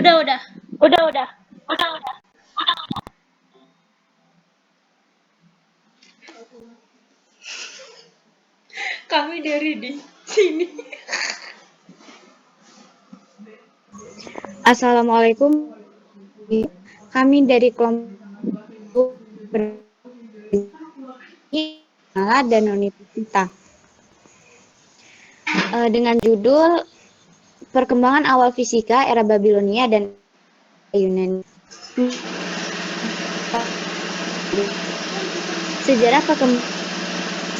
Udah. Udah, udah. Kami dari di sini. Assalamualaikum. Kami dari kelompok dan Universitas dengan judul Perkembangan Awal Fisika Era Babilonia dan Yunani. Sejarah perkembangan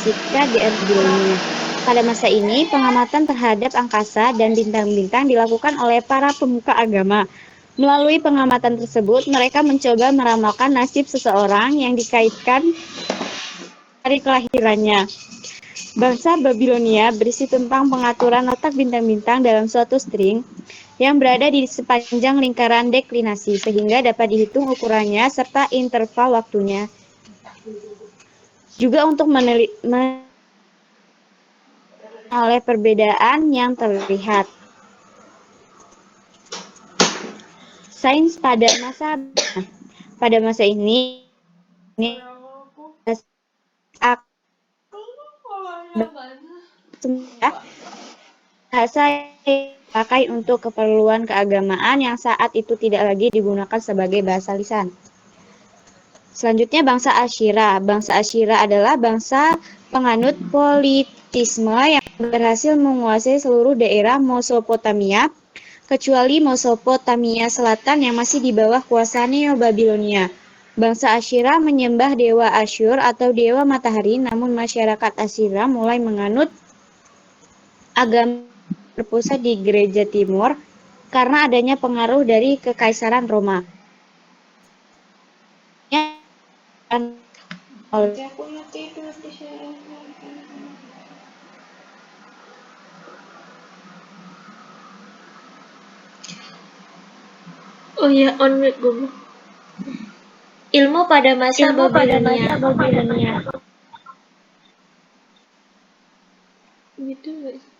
fisika di era Babilonia. Pada masa ini, pengamatan terhadap angkasa dan bintang-bintang dilakukan oleh para pemuka agama. Melalui pengamatan tersebut, mereka mencoba meramalkan nasib seseorang yang dikaitkan dari kelahirannya. Bangsa Babilonia berisi tentang pengaturan letak bintang-bintang dalam suatu string yang berada di sepanjang lingkaran deklinasi, sehingga dapat dihitung ukurannya serta interval waktunya. Juga untuk meneliti oleh perbedaan yang terlihat. Sains pada masa ini bahasa yang dipakai untuk keperluan keagamaan yang saat itu tidak lagi digunakan sebagai bahasa lisan. Selanjutnya bangsa Asyira. Bangsa Asyira adalah bangsa penganut politisme yang berhasil menguasai seluruh daerah Mesopotamia, kecuali Mesopotamia Selatan yang masih di bawah kuasa Neo-Babilonia. Bangsa Asyira menyembah dewa Asyur atau dewa matahari, namun masyarakat Asyira mulai menganut agama berpusat di gereja timur karena adanya pengaruh dari Kekaisaran Roma. Nanti aku tidur di sini. Oh ya, on mic gue. Ilmu pada masa Babilonia. Gitu nggak sih?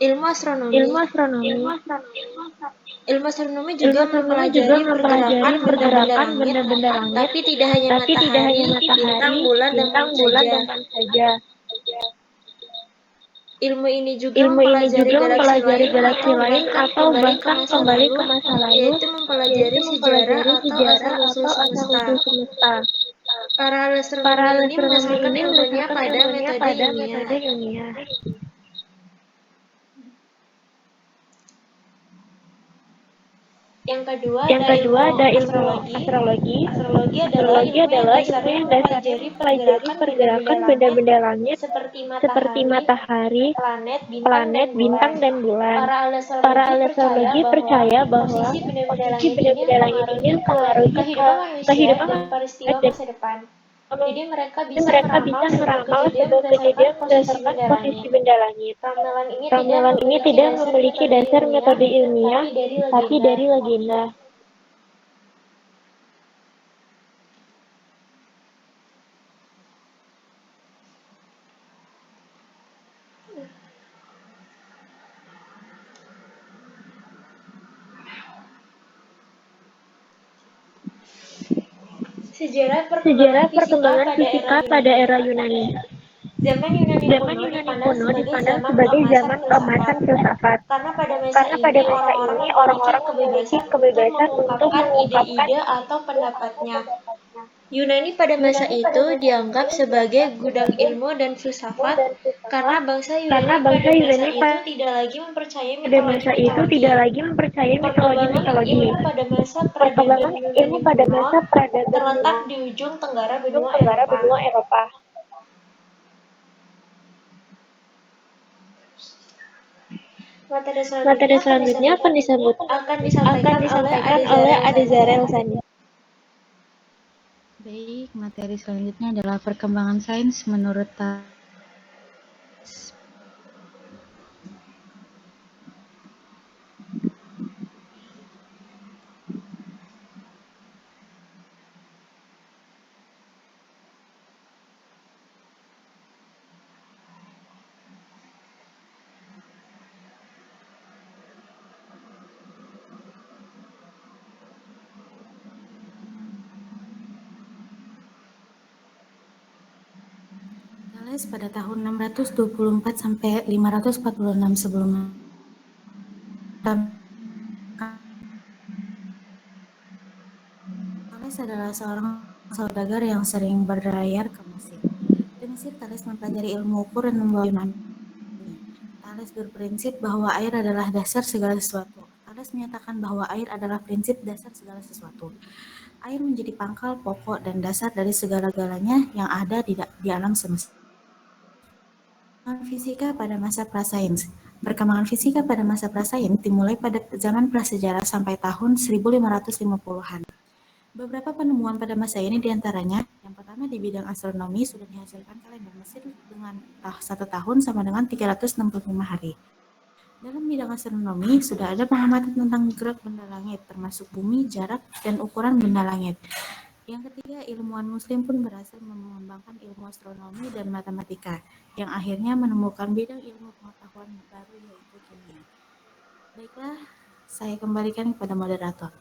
Ilmu astronomi. Ilmu astronomi juga mempelajari pergerakan benda-benda langit, tapi tidak hanya matahari, bintang, bulan, dan planet saja. Ilmu ini juga mempelajari galaksi lain atau bahkan kembali ke masa lalu, yaitu mempelajari sejarah atau asal-usul semesta. Para ahli astronomi ini mendasarkan ilmunya pada metode ilmiah. Yang kedua ada ilmu astrologi. Astrologi adalah ilmu yang dasarnya mempelajari pergerakan benda-benda langit seperti matahari, planet, bintang, dan bulan. Para ahli astrologi percaya bahwa posisi benda-benda langit ini mempengaruhi kehidupan manusia dan peristiwa masa depan. Jadi mereka bisa meramal sebuah kejadian berdasarkan posisi benda langit. Ramalan ini tidak memiliki dasar metode ilmiah, tapi dari legenda. Sejarah perkembangan fisika pada era Yunani. Zaman Yunani kuno dipandang sebagai zaman keemasan filsafat. Karena pada masa ini orang-orang memiliki kebebasan untuk mengungkapkan ide-ide atau pendapatnya. Yunani pada masa itu dianggap sebagai gudang ilmu dan filsafat karena bangsa Yunani pada masa itu tidak lagi mempercayai mitologi. Perkembangan ilmu pada masa peradaban Yunani kuno terletak di ujung tenggara benua Eropa. Materi selanjutnya akan disampaikan oleh Adezara Elsani. Baik, materi selanjutnya adalah perkembangan sains menurut Thales pada tahun 624 sampai 546 sebelum Thales adalah seorang saudagar yang sering berlayar ke Mesir. Di Mesir, Thales mempelajari ilmu ukur dan membawa Yunani. Thales berprinsip bahwa air adalah dasar segala sesuatu. Thales menyatakan bahwa air adalah prinsip dasar segala sesuatu. Air menjadi pangkal, pokok, dan dasar dari segala-galanya yang ada di alam semesta. Fisika pada masa prasains. Perkembangan fisika pada masa prasains dimulai pada zaman prasejarah sampai tahun 1550-an. Beberapa penemuan pada masa ini diantaranya, yang pertama di bidang astronomi sudah dihasilkan kalender Mesir dengan 1 tahun sama dengan 365 hari. Dalam bidang astronomi sudah ada pengamatan tentang gerak benda langit, termasuk bumi, jarak, dan ukuran benda langit. Yang ketiga, ilmuwan muslim pun berhasil mengembangkan ilmu astronomi dan matematika, yang akhirnya menemukan bidang ilmu pengetahuan baru yaitu kimia. Baiklah, saya kembalikan kepada moderator.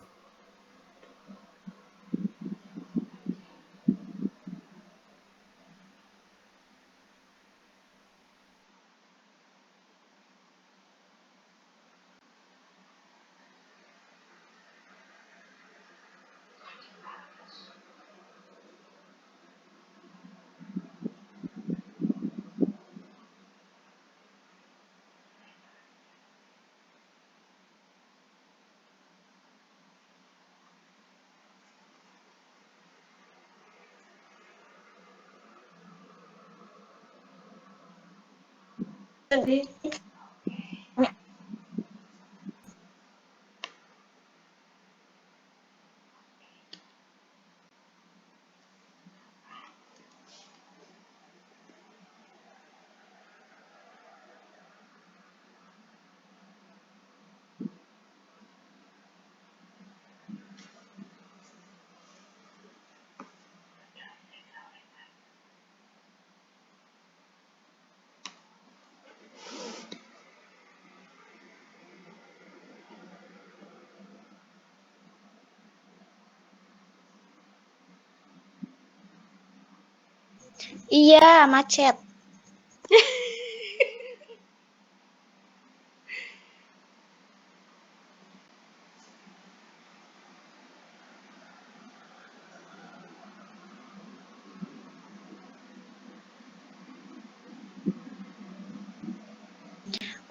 Iya, macet.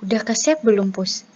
Udah ke save belum, Pus?